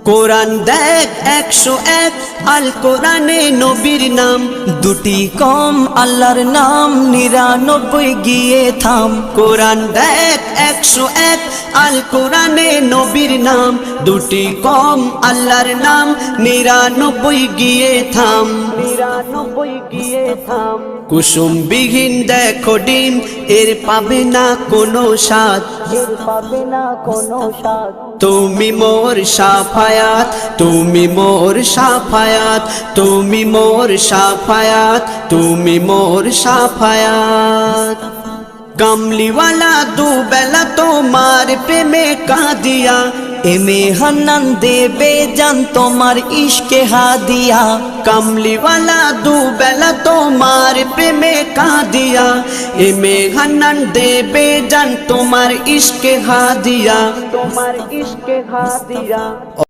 কোরআন দেখ 101 আল কোরআনে নবীর নাম, দুটি কম আল্লাহর নাম 99 গিয়ে থাম। কোরআন দেখ 101 আল কোরআনে নবীর নাম, দুটি কম আল্লাহর নাম 99 গিয়ে থাম। 99 গিয়ে থাম। কুসুম বিহীন দেখো ডিম, এর পাবে না কোনো স্বাদ, এর পাবে না কোনো স্বাদ। তুমি মোর শাফায়াত, তুমি মোর শাফায়াত, তুমি মোর শাফায়াত, তুমি মোর শাফায়াত। কামলিওয়ালা দুবেলা তোমার প্রেমে কাঁদিয়া, এমে হান্নান দেবে জান তোমার ইশকে হাদিয়া। কামলিওয়ালা দুবেলা তোমার প্রেমে কাঁদিয়া, এমে হান্নান দেবে জান তোমার ইশকে হাদিয়া, তোমার ইশকে হাদিয়া।